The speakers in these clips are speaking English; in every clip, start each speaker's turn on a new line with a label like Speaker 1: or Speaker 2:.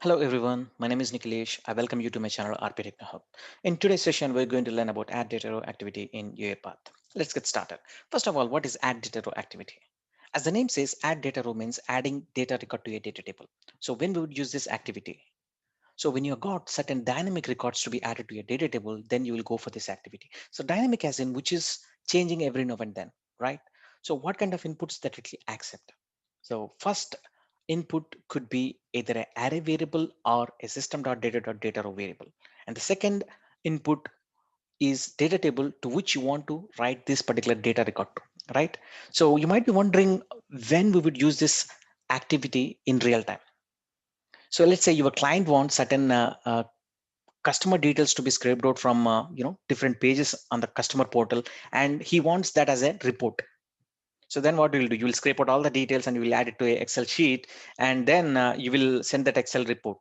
Speaker 1: Hello everyone, my name is Nikhilesh. I welcome you to my channel RP Techno Hub. In today's session, we're going to learn about add data row activity in Uipath. Let's get started. First of all, what is add data row activity? As the name says, add data row means adding data record to a data table. So when we would use this activity? So when you got certain dynamic records to be added to your data table, then you will go for this activity. So dynamic as in which is changing every now and then, right? So what kind of inputs that it will accept? So first input could be either an array variable or a system.data.data row variable. And the second input is data table to which you want to write this particular data record to, right? So you might be wondering when we would use this activity in real time. So let's say your client wants certain customer details to be scraped out from different pages on the customer portal, and he wants that as a report. So then what you will do, you will scrape out all the details and you will add it to a Excel sheet, and then you will send that Excel report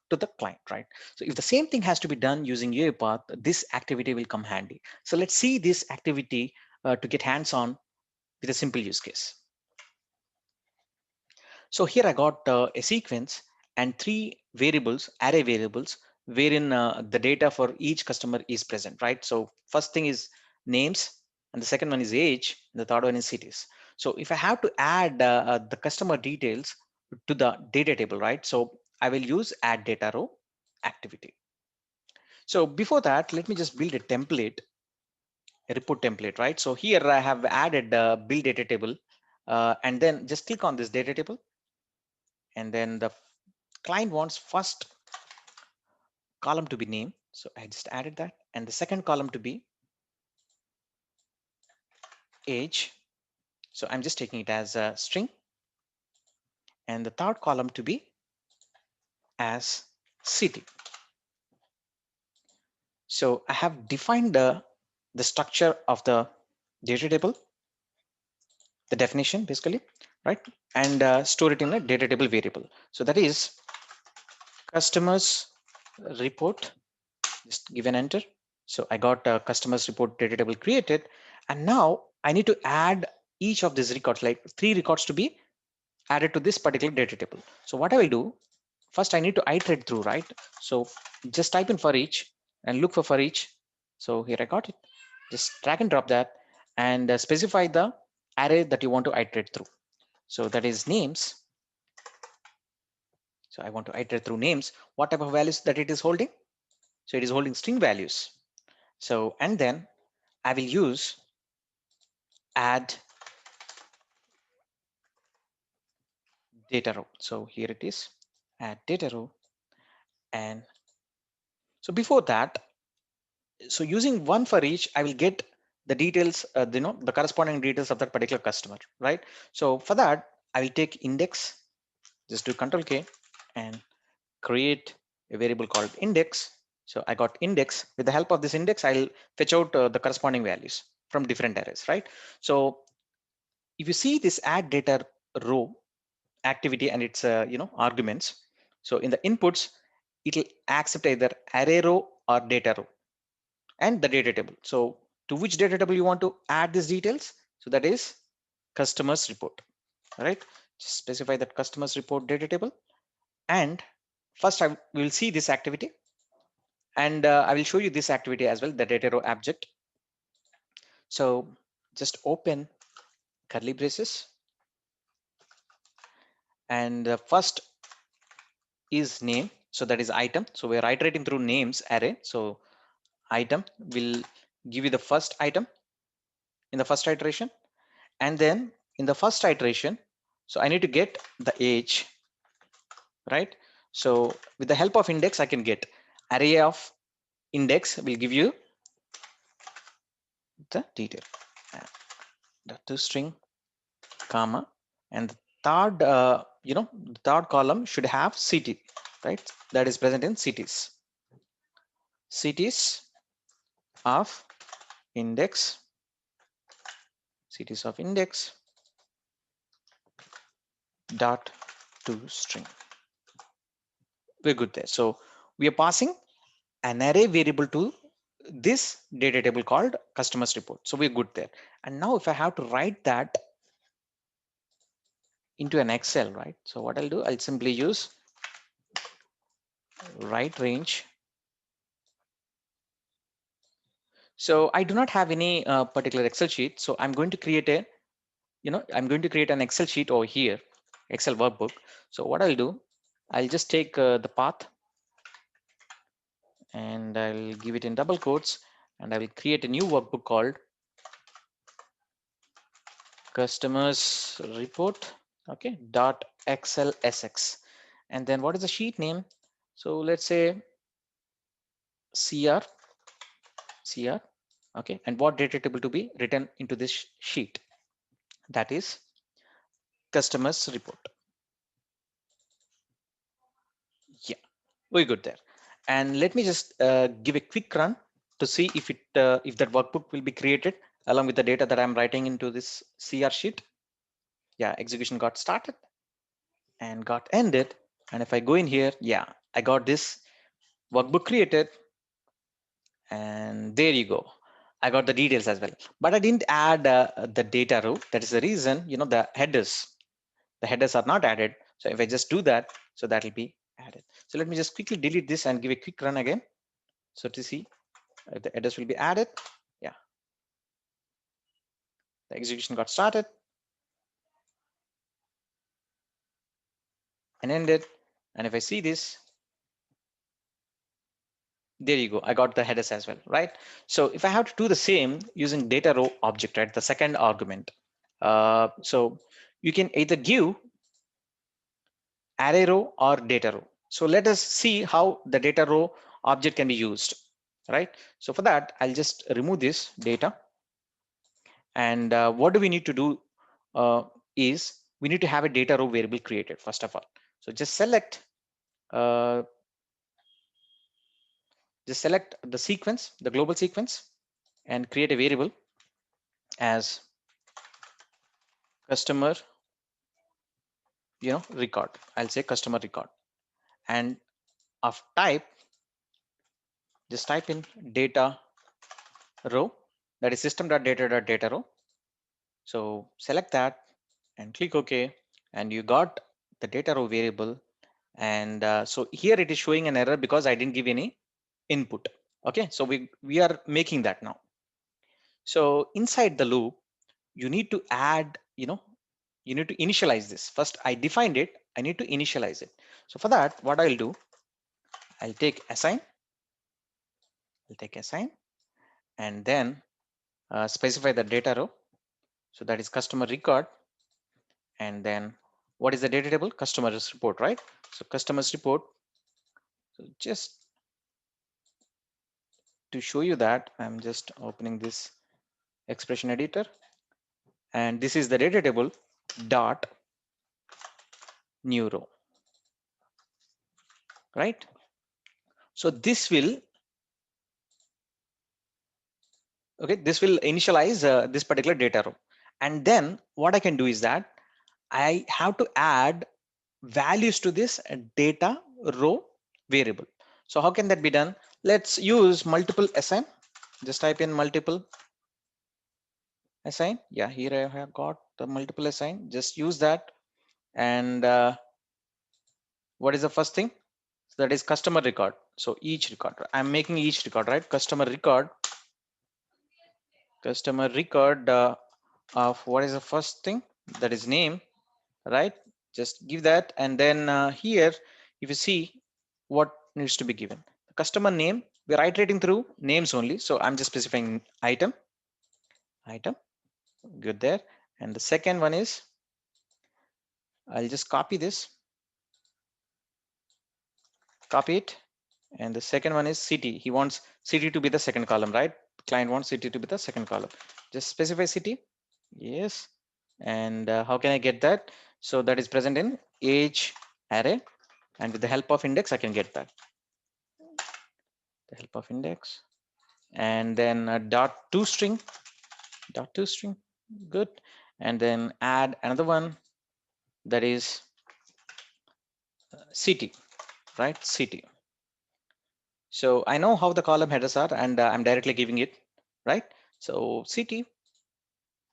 Speaker 1: to the client, right? So if the same thing has to be done using UiPath, this activity will come handy. So let's see this activity to get hands on with a simple use case. So here I got a sequence and three variables, array variables, wherein the data for each customer is present, right? So first thing is names, and the second one is age, and the third one is cities. So if I have to add the customer details to the data table, right? So I will use add data row activity. So before that, let me just build a template, a report template, right? So here I have added build data table, and then just click on this data table, and then the client wants first column to be name. So I just added that. And the second column to be age. So I'm just taking it as a string. And the third column to be as city. So I have defined the structure of the data table, the definition basically, right? And store it in a data table variable. So that is customers report. Just give an enter. So I got a customers report data table created. And now I need to add each of these records, like three records to be added to this particular data table. So what I will do, first I need to iterate through, right? So just type in for each and look for each. So here I got it. Just drag and drop that and specify the array that you want to iterate through. So that is names. So I want to iterate through names. What type of values that it is holding? So it is holding string values. So, and then I will use add data row. So here it is, add data row. And so before that, so using one for each, I will get the details, the corresponding details of that particular customer, right? So for that, I will take index, just do Control K and create a variable called index. So I got index. With the help of this index, I'll fetch out the corresponding values from different arrays, right? So if you see this add data row activity and its arguments, so in the inputs, it will accept either array row or data row and the data table. So to which data table you want to add these details? So that is customers report, all right? Just specify that customers report data table. And first I will see this activity, and I will show you this activity as well, the data row object. So just open curly braces, and first is name. So that is item. So we're iterating through names array. So item will give you the first item in the first iteration. And then in the first iteration, so I need to get the age, right? So with the help of index, I can get array of index will give you the detail, the to string, comma, and the third, the third column should have city, right? That is present in cities. Cities of index, cities of index dot to string. We're good there. So we are passing an array variable to this data table called customers report. So we're good there. And now if I have to write that into an Excel, right? So what I'll do, I'll simply use right range. So I do not have any particular Excel sheet. So I'm going to create a, I'm going to create an Excel sheet over here, Excel workbook. So what I'll do, I'll just take the path and I'll give it in double quotes, and I will create a new workbook called customers report. Okay, dot XLSX. And then what is the sheet name? So let's say CR, CR. Okay, and what data table to be written into this sheet? That is customers report. Yeah, we're good there. And let me just give a quick run to see if that workbook will be created along with the data that I'm writing into this CR sheet. Yeah, execution got started and got ended. And if I go in here, yeah, I got this workbook created, and there you go. I got the details as well, but I didn't add the data row. That is the reason, the headers are not added. So if I just do that, so that will be added. So let me just quickly delete this and give a quick run again. So to see if the headers will be added. Yeah, the execution got started and ended. And if I see this, there you go. I got the headers as well, right? So if I have to do the same using data row object, right, the second argument, so you can either give array row or data row. So let us see how the data row object can be used, right? So for that, I'll just remove this data. And what do we need to do is we need to have a data row variable created first of all. So uh, just select the sequence, the global sequence, and create a variable as customer, record. I'll say customer record, and of type, just type in data row, that is system.data.data row. So select that and click OK, and you got the data row variable. And so here it is showing an error because I didn't give any input. Okay, so we are making that now. So inside the loop, you need to add, you need to initialize this. First, I defined it. I need to initialize it. So for that, what I'll do, I'll take assign. I'll take assign, and then specify the data row. So that is customer record. And then what is the data table? Customers report, right? So customers report. So just to show you that, I'm just opening this expression editor, and this is the data table dot new row, right? So this will, okay, this will initialize this particular data row. And then what I can do is that I have to add values to this data row variable. So how can that be done? Let's use multiple assign. Just type in multiple assign. Yeah, here I have got the multiple assign. Just use that. And what is the first thing? So that is customer record. So each record, I'm making each record, right? Customer record of what is the first thing? That is name, right? Just give that. And then here, if you see what needs to be given, the customer name, we're iterating through names only. So I'm just specifying item, good there. And the second one is, I'll just copy this, copy it. And the second one is city. He wants city to be the second column, right? Client wants city to be the second column. Just specify city. Yes. And how can I get that? So that is present in age array. And with the help of index, I can get that. The help of index. And then dot to string. Good. And then add another one, that is city, right? City. So I know how the column headers are, and I'm directly giving it, right? So city,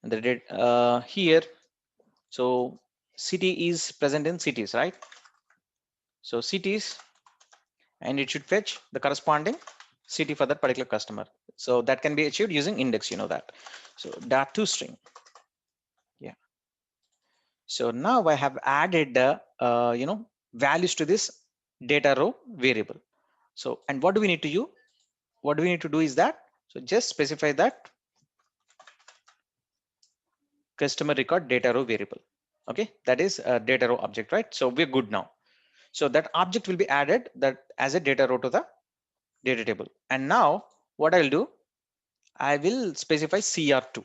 Speaker 1: and the did here. So city is present in cities, right? So cities, and it should fetch the corresponding city for that particular customer. So that can be achieved using index, you know that. So dat2 string. Yeah. So now I have added the values to this data row variable. So, and what do we need to do? What do we need to do is that, so just specify that customer record data row variable. Okay, that is a data row object, right? So we're good now. So that object will be added that as a data row to the data table. And now what I'll do, I will specify CR2.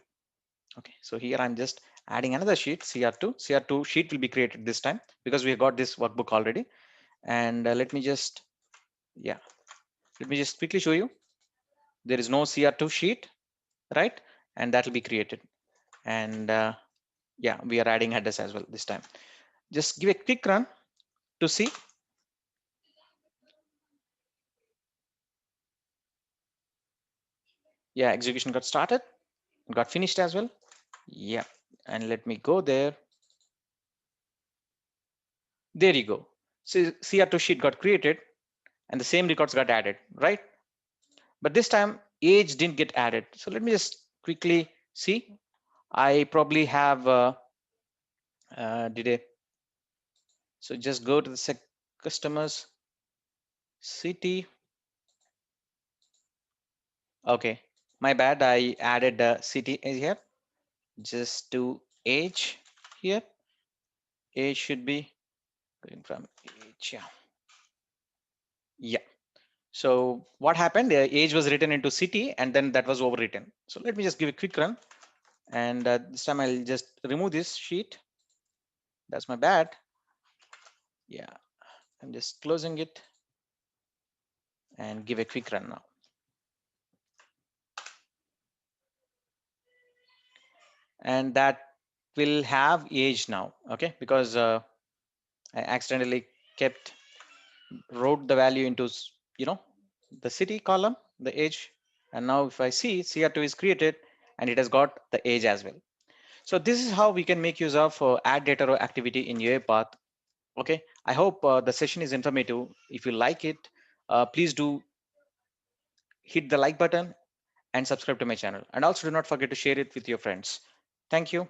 Speaker 1: Okay, so here I'm just adding another sheet, CR2. CR2 sheet will be created this time because we got this workbook already. And let me just quickly show you. There is no CR2 sheet, right? And that will be created. And yeah, we are adding headers as well this time. Just give a quick run to see. Yeah, execution got started, got finished as well. Yeah, and let me go there. There you go. So CR2 sheet got created and the same records got added, right? But this time age didn't get added. So let me just quickly see. I probably have did a, so just go to the customers city. Okay, my bad. I added the city here. Just to age here. Age should be going from age. Yeah. Yeah. So what happened? The age was written into city and then that was overwritten. So let me just give a quick run. And this time I'll just remove this sheet. That's my bad. Yeah, I'm just closing it and give a quick run now. And that will have age now, okay? Because I accidentally wrote the value into, the city column, the age. And now if I see CR2 is created and it has got the age as well. So this is how we can make use of add data row activity in UiPath. Okay, I hope the session is informative. If you like it, please do hit the like button and subscribe to my channel. And also do not forget to share it with your friends. Thank you.